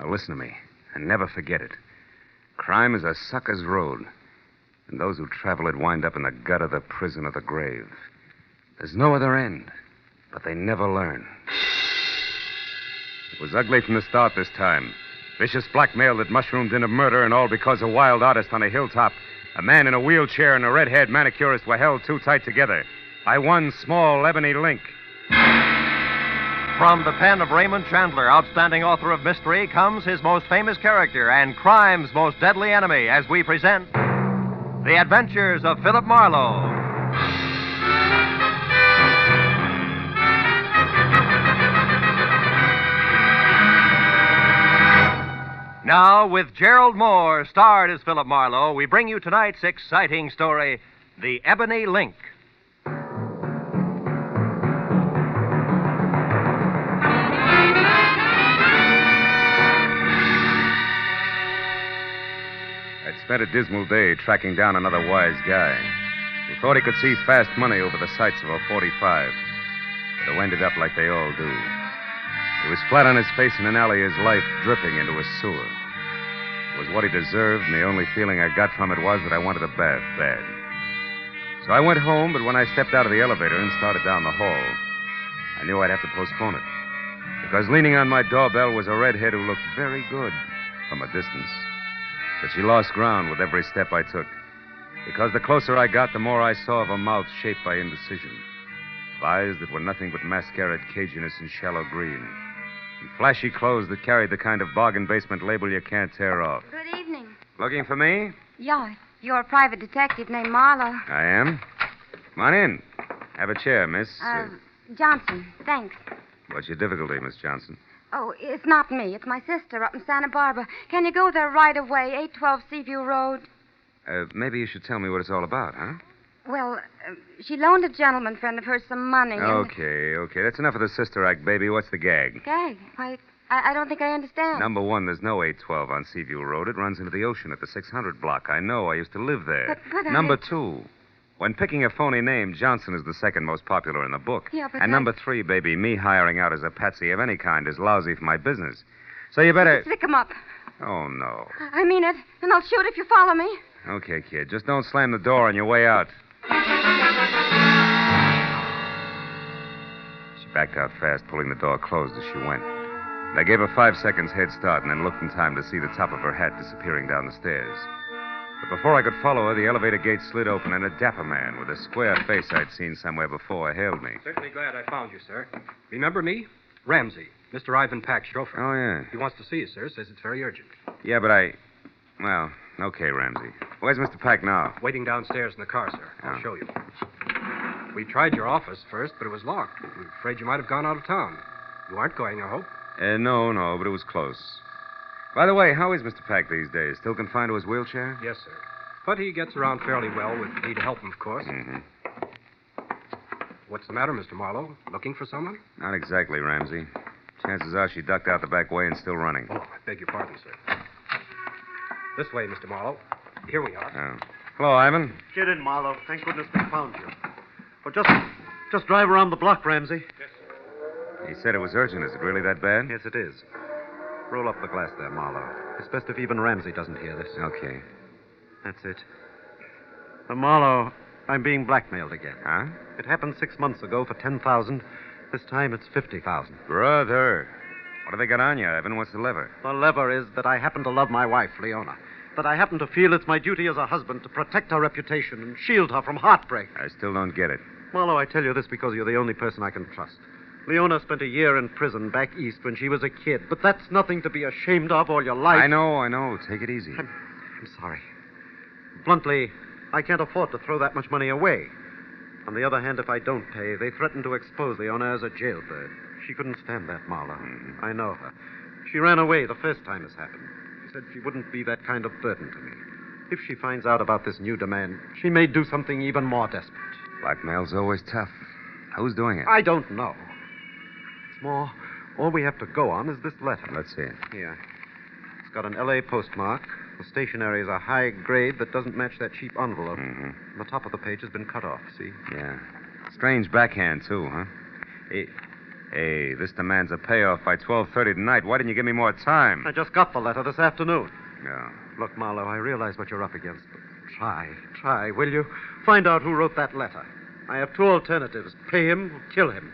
Now listen to me, and never forget it. Crime is a sucker's road, and those who travel it wind up in the gut of the prison or the grave. There's no other end, but they never learn. It was ugly from the start this time. Vicious blackmail that mushroomed into murder, and all because a wild artist on a hilltop, a man in a wheelchair, and a red-haired manicurist were held too tight together by one small ebony link. From the pen of Raymond Chandler, outstanding author of mystery, comes his most famous character and crime's most deadly enemy as we present The Adventures of Philip Marlowe. Now, with Gerald Moore, starred as Philip Marlowe, we bring you tonight's exciting story, The Ebony Link. I'd spent a dismal day tracking down another wise guy who thought he could see fast money over the sights of a 45, but who ended up like they all do. He was flat on his face in an alley, his life dripping into a sewer. It was what he deserved, and the only feeling I got from it was that I wanted a bath bad. So I went home, but when I stepped out of the elevator and started down the hall, I knew I'd have to postpone it. Because leaning on my doorbell was a redhead who looked very good from a distance. But she lost ground with every step I took. Because the closer I got, the more I saw of a mouth shaped by indecision. Of eyes that were nothing but mascaraed caginess and shallow green. And flashy clothes that carried the kind of bargain basement label you can't tear off. Good evening. Looking for me? Yeah, you're a private detective named Marlowe. I am. Come on in. Have a chair, miss. Johnson, thanks. What's your difficulty, Miss Johnson? Oh, it's not me. It's my sister up in Santa Barbara. Can you go there right away, 812 Seaview Road? Maybe you should tell me what it's all about, huh? Well, she loaned a gentleman friend of hers some money. Okay. That's enough of the sister act, baby. What's the gag? Gag? Why, I don't think I understand. Number one, there's no 812 on Seaview Road. It runs into the ocean at the 600 block. I know. I used to live there. But Number two, when picking a phony name, Johnson is the second most popular in the book. Yeah, but and number three, baby, me hiring out as a patsy of any kind is lousy for my business. So you better... Stick 'em up. Oh, no. I mean it, and I'll shoot if you follow me. Okay, kid. Just don't slam the door on your way out. She backed out fast, pulling the door closed as she went. I gave her 5 seconds head start and then looked in time to see the top of her hat disappearing down the stairs. But before I could follow her, the elevator gate slid open and a dapper man with a square face I'd seen somewhere before hailed me. Certainly glad I found you, sir. Remember me? Ramsey, Mr. Ivan Pack's chauffeur. Oh, yeah. He wants to see you, sir. Says it's very urgent. Yeah, but well, okay, Ramsey. Where's Mr. Pack now? Waiting downstairs in the car, sir. I'll Oh. show you. We tried your office first, but it was locked. We're afraid you might have gone out of town. You aren't going, I hope. No, but it was close. By the way, how is Mr. Pack these days? Still confined to his wheelchair? Yes, sir. But he gets around fairly well with me to help him, of course. Mm-hmm. What's the matter, Mr. Marlowe? Looking for someone? Not exactly, Ramsey. Chances are she ducked out the back way and still running. Oh, I beg your pardon, sir. This way, Mr. Marlowe. Here we are. Oh. Hello, Ivan. Get in, Marlowe. Thank goodness we found you. Well, just drive around the block, Ramsey. Yes, sir. He said it was urgent. Is it really that bad? Yes, it is. Roll up the glass there, Marlowe. It's best if even Ramsey doesn't hear this. Okay. That's it. Marlowe, I'm being blackmailed again. Huh? It happened 6 months ago for $10,000. This time it's $50,000. Brother. What have they got on you, Ivan? What's the lever? The lever is that I happen to love my wife, Leona. That I happen to feel it's my duty as a husband to protect her reputation and shield her from heartbreak. I still don't get it. Marlowe, I tell you this because you're the only person I can trust. Leona spent a year in prison back east when she was a kid, but that's nothing to be ashamed of all your life. I know. Take it easy. I'm sorry. Bluntly, I can't afford to throw that much money away. On the other hand, if I don't pay, they threaten to expose Leona as a jailbird. She couldn't stand that, Marlowe. Mm-hmm. I know her. She ran away the first time this happened. She said she wouldn't be that kind of burden to me. If she finds out about this new demand, she may do something even more desperate. Blackmail's always tough. Who's doing it? I don't know. It's more, all we have to go on is this letter. Let's see it. Here. It's got an L.A. postmark. The stationery is a high grade that doesn't match that cheap envelope. Mm-hmm. The top of the page has been cut off, see? Yeah. Strange backhand, too, huh? Hey, this demands a payoff by 12:30 tonight. Why didn't you give me more time? I just got the letter this afternoon. Yeah. Look, Marlowe, I realize what you're up against, but try, will you? Find out who wrote that letter. I have two alternatives. Pay him or kill him.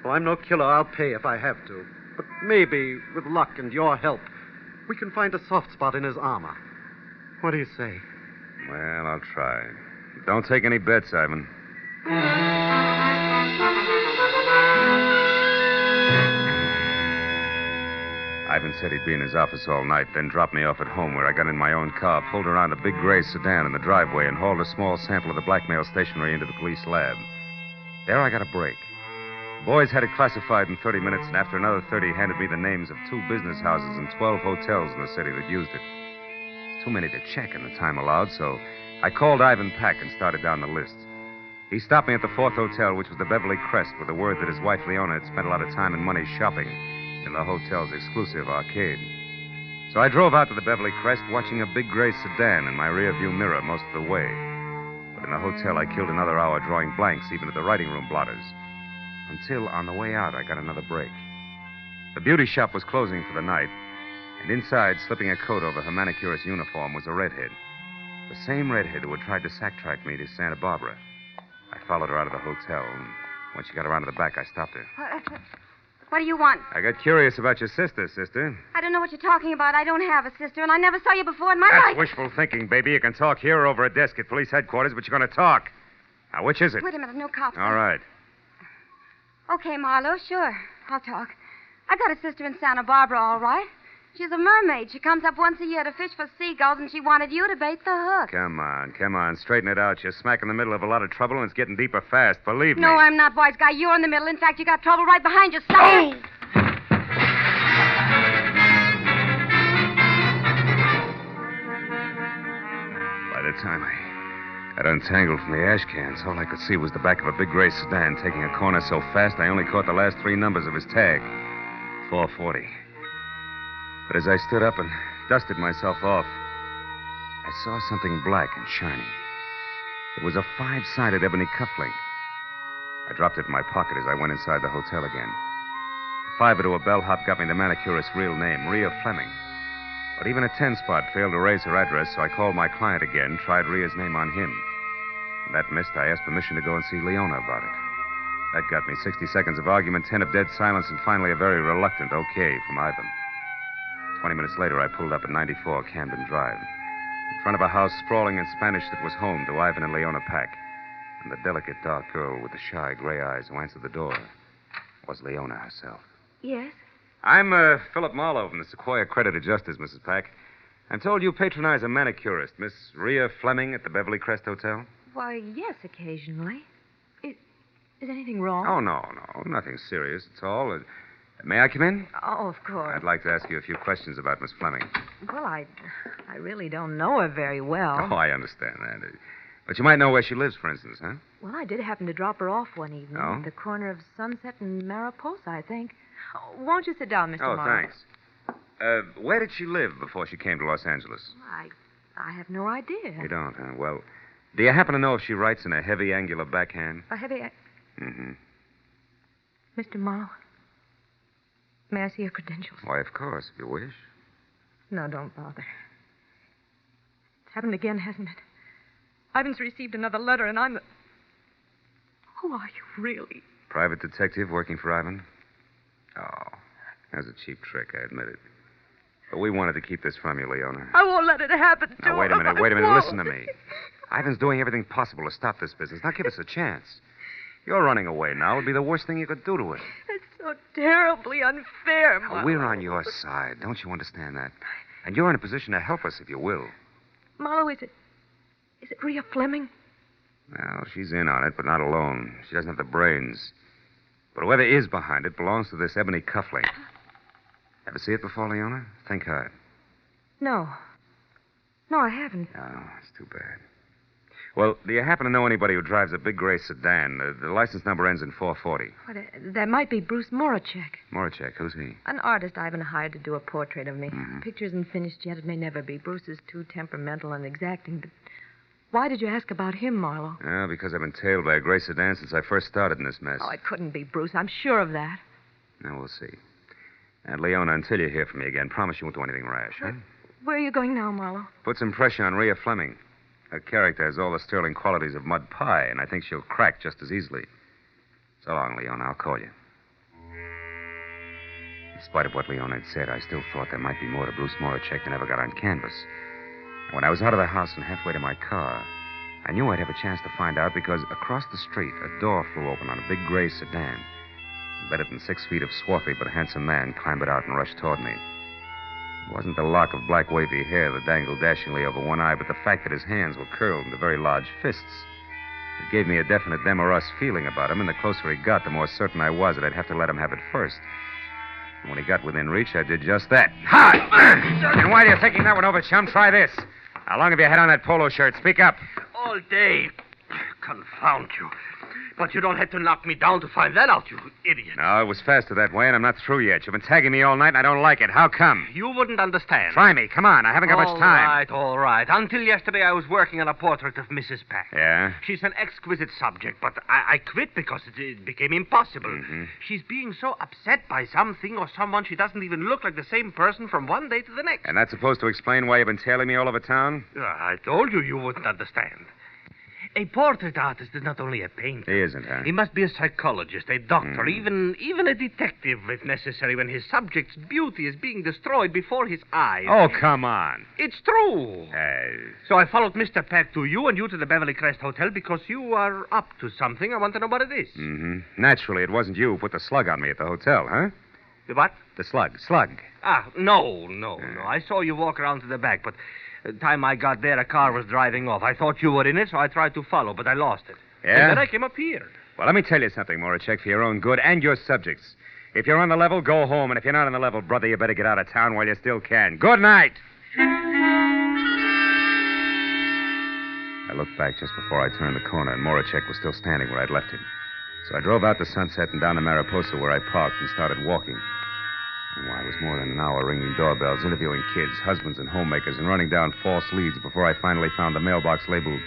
Oh, I'm no killer. I'll pay if I have to. But maybe, with luck and your help, we can find a soft spot in his armor. What do you say? Well, I'll try. Don't take any bets, Ivan. Ivan said he'd be in his office all night, then dropped me off at home where I got in my own car, pulled around a big gray sedan in the driveway, and hauled a small sample of the blackmail stationery into the police lab. There I got a break. The boys had it classified in 30 minutes, and after another 30, handed me the names of 2 business houses and 12 hotels in the city that used it. It's too many to check in the time allowed, so I called Ivan Pack and started down the list. He stopped me at the 4th hotel, which was the Beverly Crest, with the word that his wife Leona had spent a lot of time and money shopping in the hotel's exclusive arcade. So I drove out to the Beverly Crest, watching a big gray sedan in my rearview mirror most of the way. But in the hotel, I killed another hour drawing blanks, even at the writing room blotters. Until, on the way out, I got another break. The beauty shop was closing for the night, and inside, slipping a coat over her manicurist's uniform, was a redhead. The same redhead who had tried to sack-track me to Santa Barbara. I followed her out of the hotel, and when she got around to the back, I stopped her. What do you want? I got curious about your sister. I don't know what you're talking about. I don't have a sister, and I never saw you before in my That's life. wishful thinking, baby. You can talk here or over a desk at police headquarters, but you're going to talk. Now, which is it? Wait a minute, no cops. All right. Okay, Marlowe, sure. I'll talk. I got a sister in Santa Barbara, all right. She's a mermaid. She comes up once a year to fish for seagulls, and she wanted you to bait the hook. Come on. Straighten it out. You're smack in the middle of a lot of trouble, and it's getting deeper fast. Believe me. No, I'm not, wise guy. You're in the middle. In fact, you got trouble right behind you, son. By the time I got untangled from the ash cans, all I could see was the back of a big gray sedan taking a corner so fast I only caught the last 3 numbers of his tag. 440. But as I stood up and dusted myself off, I saw something black and shiny. It was a 5-sided ebony cufflink. I dropped it in my pocket as I went inside the hotel again. A 5 to a bellhop got me the manicurist's real name, Rhea Fleming. But even a 10-spot failed to raise her address, so I called my client again, tried Rhea's name on him. When that missed, I asked permission to go and see Leona about it. That got me 60 seconds of argument, 10 of dead silence, and finally a very reluctant okay from Ivan. 20 minutes later, I pulled up at 94 Camden Drive, in front of a house sprawling in Spanish that was home to Ivan and Leona Pack. And the delicate dark girl with the shy gray eyes who answered the door was Leona herself. Yes? I'm Philip Marlowe from the Sequoia Credit Adjusters, Mrs. Pack. I'm told you patronize a manicurist, Miss Rhea Fleming, at the Beverly Crest Hotel. Why, yes, occasionally. Is anything wrong? Oh, no. Nothing serious at all. May I come in? Oh, of course. I'd like to ask you a few questions about Miss Fleming. Well, I really don't know her very well. Oh, I understand that. But you might know where she lives, for instance, huh? Well, I did happen to drop her off one evening Oh? at the corner of Sunset and Mariposa, I think. Oh, won't you sit down, Mr. Oh, Marlowe? thanks. Where did she live before she came to Los Angeles? I have no idea. You don't, huh? Well, do you happen to know if she writes in a heavy, angular backhand? A heavy... Mm-hmm. Mr. Marlowe, may I see your credentials? Why, of course, if you wish. No, don't bother. It's happened again, hasn't it? Ivan's received another letter, and I'm the... Who are you, really? Private detective working for Ivan? Oh, that's a cheap trick, I admit it. But we wanted to keep this from you, Leona. I won't let it happen to Now, wait a him. minute. I won't. Listen to me. Ivan's doing everything possible to stop this business. Now, give us a chance. You're running away now. It would be the worst thing you could do to it. It's so terribly unfair, Now, Marlowe. we're on your side. Don't you understand that? And you're in a position to help us if you will. Marlowe, is it Rhea Fleming? Well, she's in on it, but not alone. She doesn't have the brains. But whoever is behind it belongs to this ebony cufflink. Ever see it before, Leona? Think hard. No. No, I haven't. Oh, it's too bad. Well, do you happen to know anybody who drives a big gray sedan? The license number ends in 440. That might be Bruce Moracek. Moracek, who's he? An artist Ivan hired to do a portrait of me. Mhm. Picture isn't finished yet. It may never be. Bruce is too temperamental and exacting. But why did you ask about him, Marlowe? Because I've been tailed by a gray sedan since I first started in this mess. Oh, it couldn't be Bruce. I'm sure of that. Now, we'll see. And, Leona, until you hear from me again, promise you won't do anything rash, huh? Where are you going now, Marlowe? Put some pressure on Rhea Fleming. Her character has all the sterling qualities of mud pie, and I think she'll crack just as easily. So long, Leona. I'll call you. In spite of what Leona had said, I still thought there might be more to Bruce Moracek than ever got on canvas. When I was out of the house and halfway to my car, I knew I'd have a chance to find out because across the street, a door flew open on a big gray sedan. Better than 6 feet of swarthy but handsome man clambered out and rushed toward me. It wasn't the lock of black wavy hair that dangled dashingly over one eye, but the fact that his hands were curled into very large fists. It gave me a definite them or us feeling about him, and the closer he got, the more certain I was that I'd have to let him have it first. And when he got within reach, I did just that. Ha! And while you're thinking that one over, chum, try this. How long have you had on that polo shirt? Speak up. All day. Confound you. But you don't have to knock me down to find that out, you idiot. No, it was faster that way, and I'm not through yet. You've been tagging me all night, and I don't like it. How come? You wouldn't understand. Try me. Come on. I haven't got much time. All right. Until yesterday, I was working on a portrait of Mrs. Pack. Yeah? She's an exquisite subject, but I quit because it became impossible. Mm-hmm. She's being so upset by something or someone she doesn't even look like the same person from one day to the next. And that's supposed to explain why you've been tailing me all over town? I told you you wouldn't understand. A portrait artist is not only a painter. He isn't, huh? He must be a psychologist, a doctor, even a detective, if necessary, when his subject's beauty is being destroyed before his eyes. Oh, come on. It's true. So I followed Mr. Peck to you and you to the Beverly Crest Hotel because you are up to something. I want to know what it is. Mm-hmm. Naturally, it wasn't you who put the slug on me at the hotel, huh? The what? The slug. Slug. No. I saw you walk around to the back, but the time I got there, a car was driving off. I thought you were in it, so I tried to follow, but I lost it. Yeah? And then I came up here. Well, let me tell you something, Moracek, for your own good and your subjects. If you're on the level, go home. And if you're not on the level, brother, you better get out of town while you still can. Good night. I looked back just before I turned the corner, and Moracek was still standing where I'd left him. So I drove out to Sunset and down to Mariposa, where I parked, and started walking. And I was more than an hour ringing doorbells, interviewing kids, husbands, and homemakers, and running down false leads before I finally found the mailbox labeled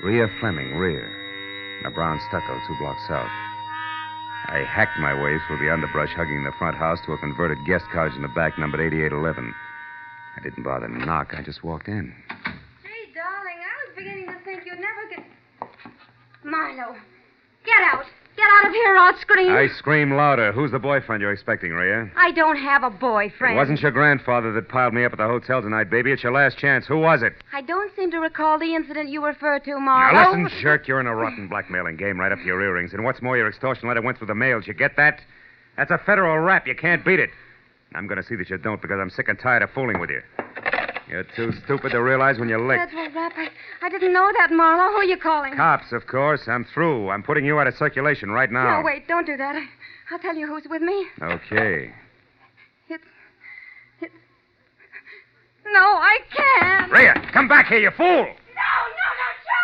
Rhea Fleming, rear, in a brown stucco 2 blocks south. I hacked my way through the underbrush, hugging the front house, to a converted guest cottage in the back, numbered 8811. I didn't bother to knock. I just walked in. Gee, darling, I was beginning to think you'd never get... Marlowe, get out. Get out of here or I'll scream. I scream louder. Who's the boyfriend you're expecting, Rhea? I don't have a boyfriend. It wasn't your grandfather that piled me up at the hotel tonight, baby. It's your last chance. Who was it? I don't seem to recall the incident you refer to, Marlowe. Now, listen, jerk. You're in a rotten blackmailing game right up to your earrings. And what's more, your extortion letter went through the mail. Did you get that? That's a federal rap. You can't beat it. I'm going to see that you don't because I'm sick and tired of fooling with you. You're too stupid to realize when you're licked. Federal rap. I didn't know that, Marlowe. Who are you calling? Cops, of course. I'm through. I'm putting you out of circulation right now. No, wait. Don't do that. I'll tell you who's with me. Okay. It's... No, I can't. Rhea, come back here, you fool! No,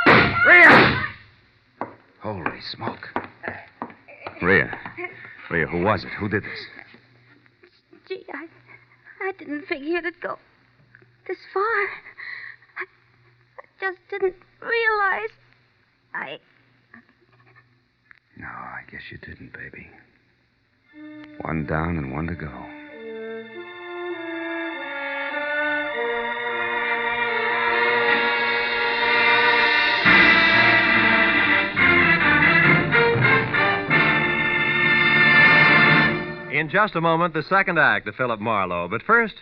don't shoot! Rhea! Holy smoke. Rhea, who was it? Who did this? Gee, I didn't figure it'd go this far. I just didn't realize. No, I guess you didn't, baby. One down and one to go. In just a moment, the second act of Philip Marlowe. But first,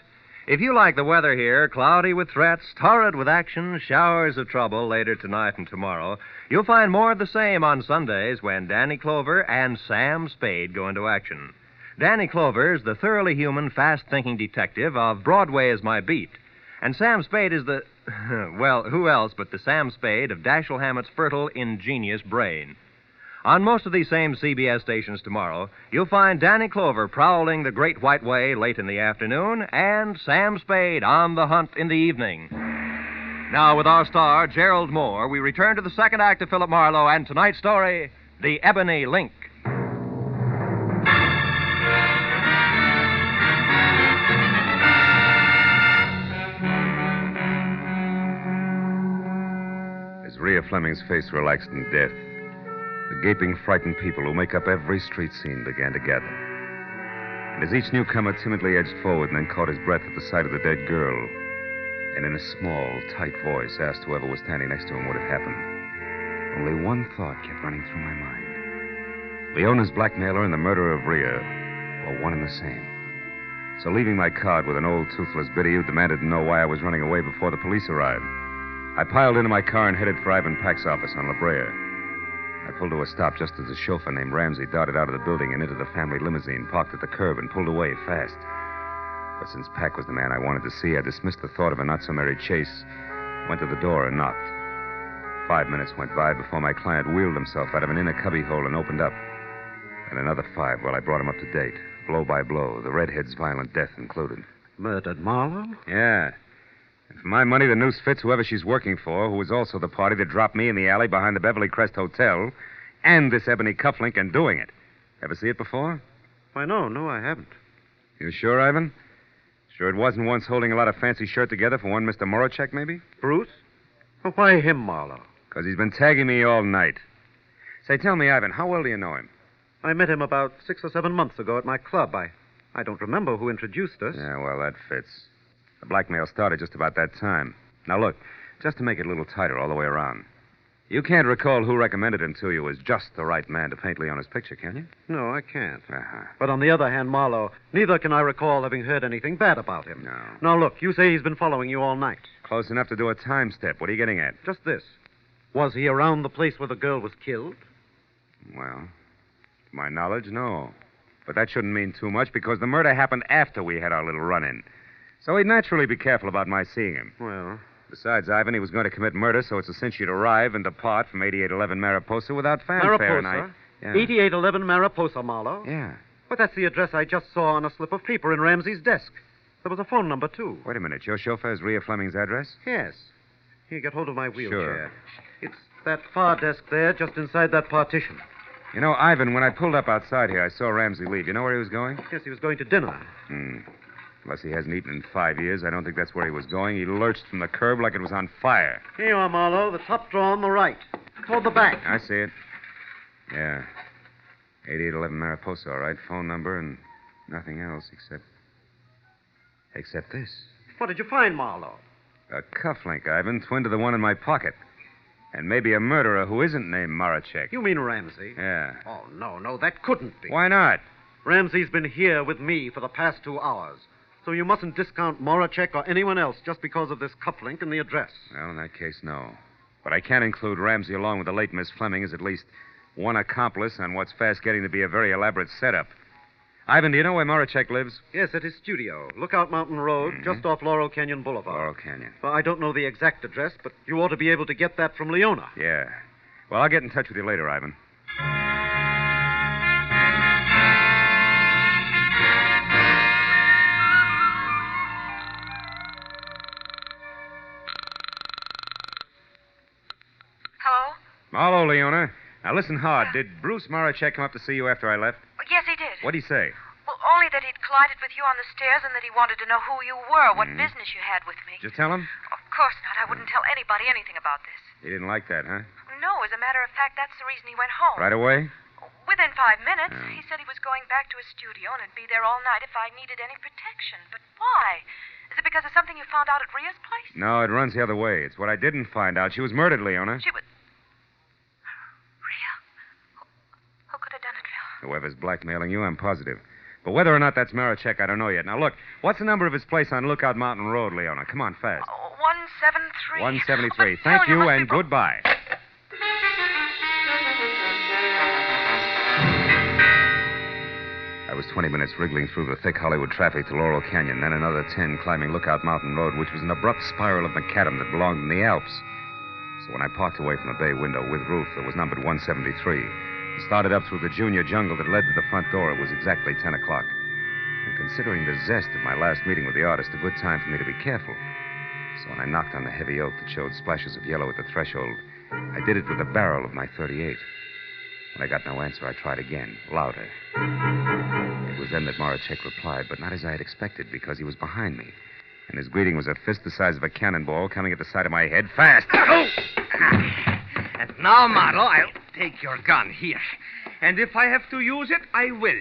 if you like the weather here, cloudy with threats, torrid with action, showers of trouble later tonight and tomorrow, you'll find more of the same on Sundays when Danny Clover and Sam Spade go into action. Danny Clover is the thoroughly human, fast-thinking detective of Broadway Is My Beat. And Sam Spade is the... well, who else but the Sam Spade of Dashiell Hammett's fertile, ingenious brain. On most of these same CBS stations tomorrow, you'll find Danny Clover prowling the Great White Way late in the afternoon and Sam Spade on the hunt in the evening. Now, with our star, Gerald Moore, we return to the second act of Philip Marlowe and tonight's story, The Ebony Link. As Rhea Fleming's face relaxed in death, the gaping, frightened people who make up every street scene began to gather. And as each newcomer timidly edged forward and then caught his breath at the sight of the dead girl, and in a small, tight voice asked whoever was standing next to him what had happened, only one thought kept running through my mind. Leona's blackmailer and the murderer of Rhea were one and the same. So leaving my card with an old, toothless biddy who demanded to know why I was running away before the police arrived, I piled into my car and headed for Ivan Pack's office on La Brea. I pulled to a stop just as a chauffeur named Ramsey darted out of the building and into the family limousine, parked at the curb, and pulled away fast. But since Pack was the man I wanted to see, I dismissed the thought of a not-so-merry chase, went to the door and knocked. 5 minutes went by before my client wheeled himself out of an inner cubbyhole and opened up. And another 5 while I brought him up to date, blow by blow, the redhead's violent death included. Murdered Marlowe? Yeah. And for my money, the noose fits whoever she's working for, who was also the party that dropped me in the alley behind the Beverly Crest Hotel, and this Ebony cufflink in doing it. Ever see it before? Why, no, I haven't. You sure, Ivan? Sure it wasn't once holding a lot of fancy shirt together for one Mr. Moracek, maybe? Bruce? Well, why him, Marlowe? Because he's been tagging me all night. Say, tell me, Ivan, how well do you know him? I met him about 6 or 7 months ago at my club. I don't remember who introduced us. Yeah, well, that fits. The blackmail started just about that time. Now, look, just to make it a little tighter all the way around. You can't recall who recommended him to you as just the right man to paint Leona's picture, can you? No, I can't. Uh-huh. But on the other hand, Marlowe, neither can I recall having heard anything bad about him. No. Now, look, you say he's been following you all night. Close enough to do a time step. What are you getting at? Just this. Was he around the place where the girl was killed? Well, to my knowledge, no. But that shouldn't mean too much because the murder happened after we had our little run-in. So he'd naturally be careful about my seeing him. Well, Besides, Ivan, he was going to commit murder, so it's a cinch you'd arrive and depart from 8811 Mariposa without fanfare. Mariposa? Yeah. 8811 Mariposa, Marlowe? Yeah. But that's the address I just saw on a slip of paper in Ramsey's desk. There was a phone number, too. Wait a minute. Your chauffeur has Rhea Fleming's address? Yes. Here, get hold of my wheelchair. Sure. It's that far desk there, just inside that partition. You know, Ivan, when I pulled up outside here, I saw Ramsey leave. You know where he was going? Yes, he was going to dinner. Unless he hasn't eaten in 5 years, I don't think that's where he was going. He lurched from the curb like it was on fire. Here you are, Marlowe. The top drawer on the right. Toward the back. I see it. Yeah. 8811 Mariposa, all right. Phone number and nothing else except this. What did you find, Marlowe? A cufflink, Ivan, twin to the one in my pocket. And maybe a murderer who isn't named Moracek. You mean Ramsey? Yeah. Oh, no, that couldn't be. Why not? Ramsey's been here with me for the past 2 hours. So you mustn't discount Moracek or anyone else just because of this cufflink and the address. Well, in that case, no. But I can include Ramsey along with the late Miss Fleming as at least one accomplice on what's fast getting to be a very elaborate setup. Ivan, do you know where Moracek lives? Yes, at his studio. Lookout Mountain Road, just off Laurel Canyon Boulevard. Laurel Canyon. Well, I don't know the exact address, but you ought to be able to get that from Leona. Yeah. Well, I'll get in touch with you later, Ivan. Hello? Marlowe, Leona. Now, listen hard. Did Bruce Moracek come up to see you after I left? Yes, he did. What'd he say? Well, only that he'd collided with you on the stairs and that he wanted to know who you were, what business you had with me. Did you tell him? Of course not. I wouldn't tell anybody anything about this. He didn't like that, huh? No, as a matter of fact, that's the reason he went home. Right away? Within 5 minutes. Oh. He said he was going back to his studio and would be there all night if I needed any protection. But why? Is it because of something you found out at Rhea's place? No, it runs the other way. It's what I didn't find out. She was murdered, Leona. She was... Rhea? Who could have done it, Phil? Whoever's blackmailing you, I'm positive. But whether or not that's Moracek, I don't know yet. Now, look, what's the number of his place on Lookout Mountain Road, Leona? Come on, fast. 173. 173. But Thank Phil, you, must and be... goodbye. I was 20 minutes wriggling through the thick Hollywood traffic to Laurel Canyon, then another 10 climbing Lookout Mountain Road, which was an abrupt spiral of macadam that belonged in the Alps. So when I parked away from the bay window with roof that was numbered 173 and started up through the junior jungle that led to the front door, it was exactly 10 o'clock. And considering the zest of my last meeting with the artist, a good time for me to be careful. So when I knocked on the heavy oak that showed splashes of yellow at the threshold, I did it with the barrel of my .38. When I got no answer, I tried again, louder. It was then that Moracek replied, but not as I had expected, because he was behind me. And his greeting was a fist the size of a cannonball coming at the side of my head, fast. Oh! And now, Marlowe, I'll take your gun here. And if I have to use it, I will.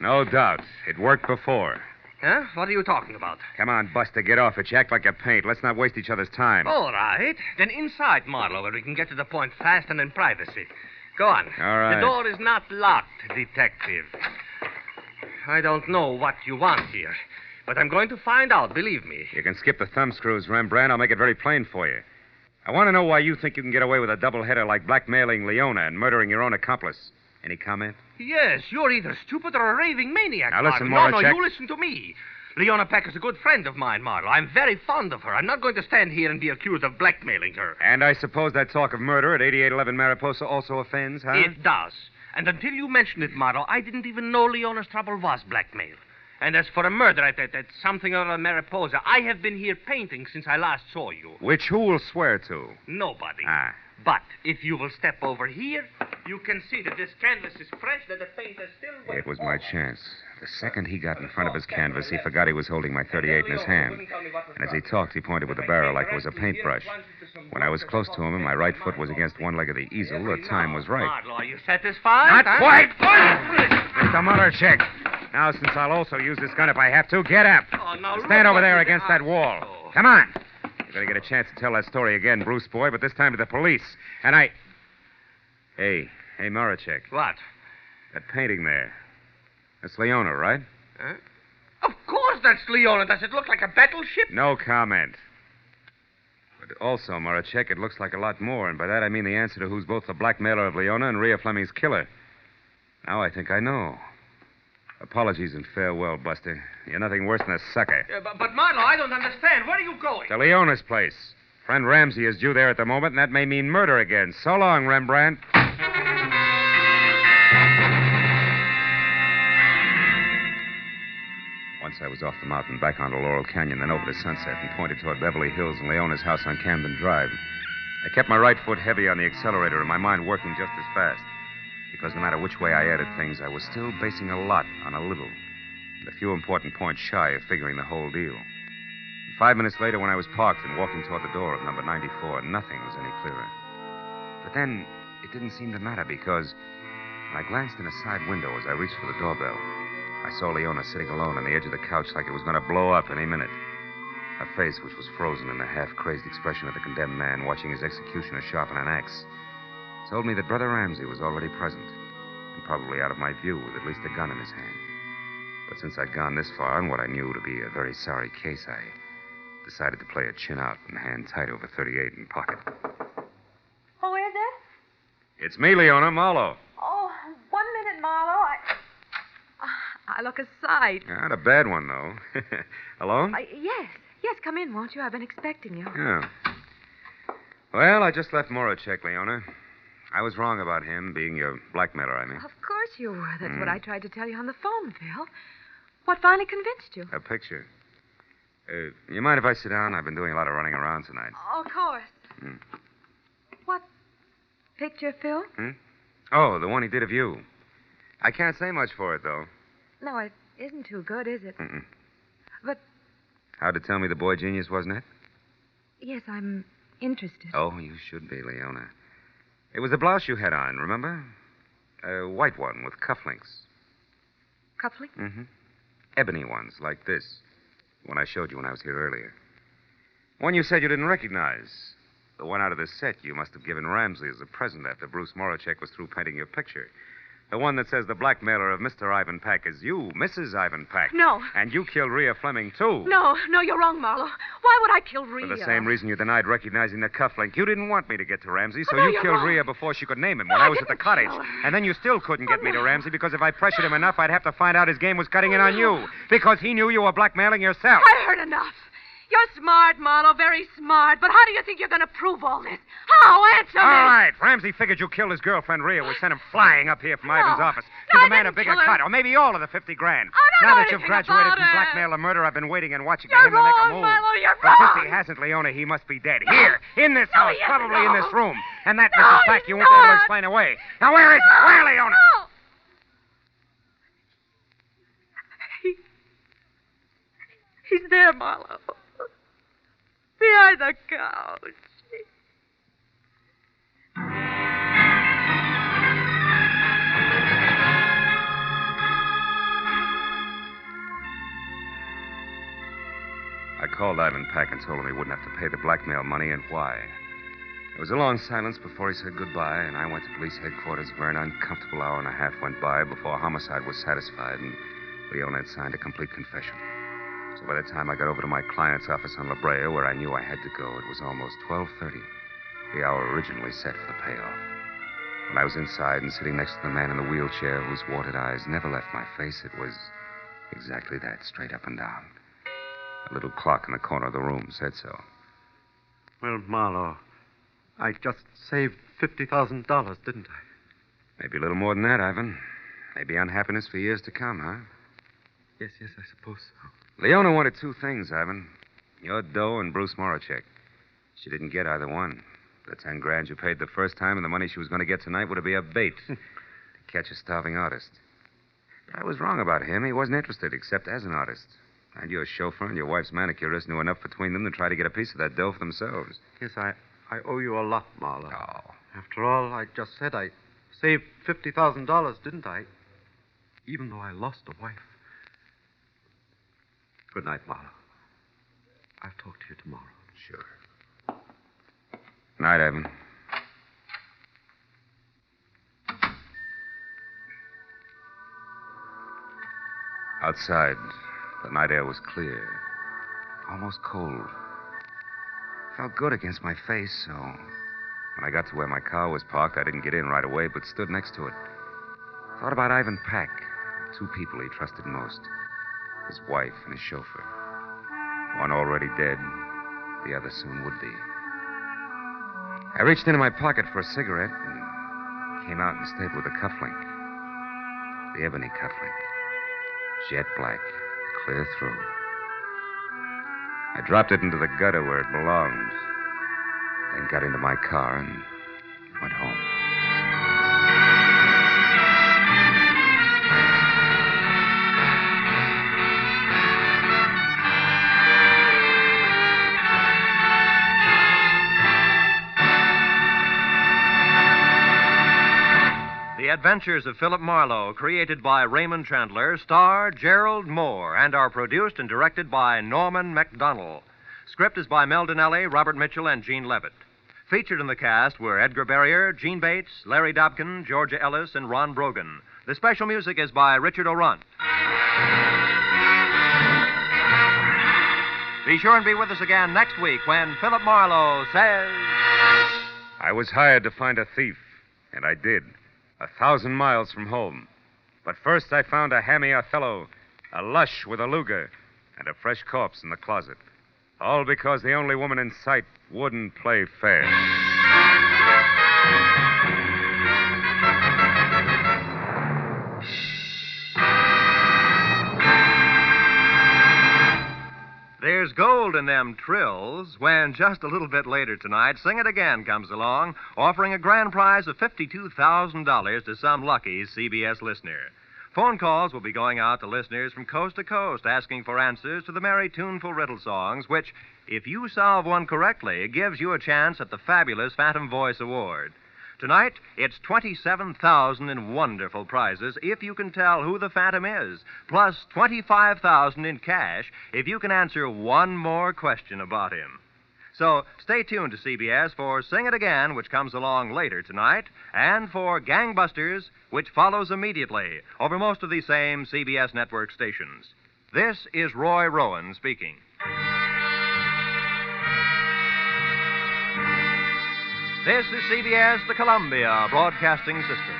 No doubt. It worked before. Huh? What are you talking about? Come on, Buster, get off it. You act like a paint. Let's not waste each other's time. All right. Then inside, Marlowe, where we can get to the point fast and in privacy. Go on. All right. The door is not locked, detective. I don't know what you want here, but I'm going to find out, believe me. You can skip the thumb screws, Rembrandt. I'll make it very plain for you. I want to know why you think you can get away with a doubleheader like blackmailing Leona and murdering your own accomplice. Any comment? Yes, you're either stupid or a raving maniac. Now listen, Marlowe. No, Moracek. you listen to me. Leona Peck is a good friend of mine, Marlowe. I'm very fond of her. I'm not going to stand here and be accused of blackmailing her. And I suppose that talk of murder at 8811 Mariposa also offends, huh? It does. And until you mentioned it, Marlowe, I didn't even know Leona's trouble was blackmail. And as for a murder at something or other Mariposa, I have been here painting since I last saw you. Which who will swear to? Nobody. Ah. But if you will step over here, you can see that this canvas is fresh, that the paint is still wet. It was my chance. The second he got in front of his canvas, he forgot he was holding my .38 in his hand. And as he talked, he pointed with the barrel like it was a paintbrush. When I was close to him and my right foot was against one leg of the easel, the time was right. Marlowe, are you satisfied? Not huh? quite! Mr. Motherchick. Now, since I'll also use this gun if I have to, get up. Oh, now Stand look over there what against you that wall. asked. Come on. You're going to get a chance to tell that story again, Bruce boy, but this time to the police. And I... Hey, Morichek. What? That painting there. That's Leona, right? Huh? Of course that's Leona. Does it look like a battleship? No comment. But also, Morichek, it looks like a lot more, and by that I mean the answer to who's both the blackmailer of Leona and Rhea Fleming's killer. Now I think I know. Apologies and farewell, Buster. You're nothing worse than a sucker. But Marlowe, I don't understand. Where are you going? To Leona's place. Friend Ramsey is due there at the moment, and that may mean murder again. So long, Rembrandt. Once I was off the mountain, back onto Laurel Canyon, then over to Sunset, and pointed toward Beverly Hills and Leona's house on Camden Drive. I kept my right foot heavy on the accelerator and my mind working just as fast. Because no matter which way I added things, I was still basing a lot on a little. And a few important points shy of figuring the whole deal. 5 minutes later, when I was parked and walking toward the door of number 94, nothing was any clearer. But then, it didn't seem to matter because when I glanced in a side window as I reached for the doorbell, I saw Leona sitting alone on the edge of the couch like it was going to blow up any minute. Her face, which was frozen in the half-crazed expression of the condemned man watching his executioner sharpen an axe, told me that Brother Ramsey was already present, and probably out of my view with at least a gun in his hand. But since I'd gone this far on what I knew to be a very sorry case, I decided to play it chin out and hand tight over 38 in pocket. Who is it? It's me, Leona, Marlowe. Oh, 1 minute, Marlowe. I look a sight. Not a bad one, though. Alone? Yes, come in, won't you? I've been expecting you. Yeah. Well, I just left Moracek, Leona. I was wrong about him being your blackmailer, I mean. Of course you were. That's what I tried to tell you on the phone, Phil. What finally convinced you? A picture. You mind if I sit down? I've been doing a lot of running around tonight. Oh, of course. What picture, Phil? Oh, the one he did of you. I can't say much for it, though. No, it isn't too good, is it? Mm-mm. But, How'd it tell me the boy genius, wasn't it? yes, I'm interested. Oh, you should be, Leona. It was the blouse you had on, remember? A white one with cufflinks. Cufflink? Mm-hmm. Ebony ones, like this. The one I showed you when I was here earlier. One you said you didn't recognize. The one out of the set you must have given Ramsey as a present after Bruce Moracek was through painting your picture. The one that says the blackmailer of Mr. Ivan Pack is you, Mrs. Ivan Pack. No. And you killed Rhea Fleming, too. No, you're wrong, Marlowe. Why would I kill Rhea? For the same reason you denied recognizing the cufflink. You didn't want me to get to Ramsey, so Oh, no, you you're killed wrong. Rhea before she could name him No, when I I was at the didn't cottage. kill her. And then you still couldn't get me to no. Ramsey because if I pressured him enough, I'd have to find out his game was cutting in on you. Because he knew you were blackmailing yourself. I've heard enough. You're smart, Marlowe, very smart. But how do you think you're going to prove all this? How? Answer me. All right. Ramsey figured you killed his girlfriend, Rhea. We sent him flying up here from Ivan's office. No, Give I a man a didn't bigger kill her. cut, or maybe all of the 50 grand. I don't now know that you've anything graduated about from it. blackmail to murder, I've been waiting and watching You're for him to make a wrong, move. Marlowe, you're But since wrong. he hasn't, Leona, he must be dead. Here, in this house, yes, probably in no. this room. And that No, Mrs. Pack he's you won't be able to not. explain away. Now, where is he? Where, Leona? No. He's there, Marlowe. Behind the couch. I called Ivan Pack and told him he wouldn't have to pay the blackmail money and why. There was a long silence before he said goodbye, and I went to police headquarters where an uncomfortable hour and a half went by before homicide was satisfied and Leon had signed a complete confession. So by the time I got over to my client's office on La Brea, where I knew I had to go, it was almost 12:30, the hour originally set for the payoff. When I was inside and sitting next to the man in the wheelchair whose watered eyes never left my face, it was exactly that, straight up and down. A little clock in the corner of the room said so. Well, Marlowe, I just saved $50,000, didn't I? Maybe a little more than that, Ivan. Maybe unhappiness for years to come, huh? Yes, I suppose so. Leona wanted two things, Ivan. Your dough and Bruce Morachek. She didn't get either one. The 10 grand you paid the first time and the money she was going to get tonight would be a bait to catch a starving artist. But I was wrong about him. He wasn't interested except as an artist. And your chauffeur and your wife's manicurist knew enough between them to try to get a piece of that dough for themselves. Yes, I owe you a lot, Marlowe. Oh. After all, I just said I saved $50,000, didn't I? Even though I lost a wife. Good night, Marlowe. I'll talk to you tomorrow. Sure. Night, Evan. Outside, the night air was clear, almost cold. Felt good against my face, so when I got to where my car was parked, I didn't get in right away, but stood next to it. Thought about Ivan Pack, two people he trusted most, his wife and his chauffeur. One already dead, the other soon would be. I reached into my pocket for a cigarette and came out and stayed with the cufflink. The ebony cufflink. Jet black, clear through. I dropped it into the gutter where it belonged, then got into my car and went home. The Adventures of Philip Marlowe, created by Raymond Chandler, star Gerald Moore, and are produced and directed by Norman MacDonald. Script is by Mel Donnelly, Robert Mitchell, and Gene Levitt. Featured in the cast were Edgar Barrier, Gene Bates, Larry Dobkin, Georgia Ellis, and Ron Brogan. The special music is by Richard O'Runt. Be sure and be with us again next week when Philip Marlowe says... I was hired to find a thief, and I did. 1,000 miles from home. But first I found a hammy Othello, a lush with a Luger, and a fresh corpse in the closet. All because the only woman in sight wouldn't play fair. There's gold in them trills when just a little bit later tonight, Sing It Again comes along, offering a grand prize of $52,000 to some lucky CBS listener. Phone calls will be going out to listeners from coast to coast asking for answers to the merry, tuneful riddle songs, which, if you solve one correctly, gives you a chance at the fabulous Phantom Voice Award. Tonight, it's 27,000 in wonderful prizes if you can tell who the Phantom is, plus 25,000 in cash if you can answer one more question about him. So stay tuned to CBS for Sing It Again, which comes along later tonight, and for Gangbusters, which follows immediately over most of the same CBS network stations. This is Roy Rowan speaking. This is CBS, the Columbia Broadcasting System.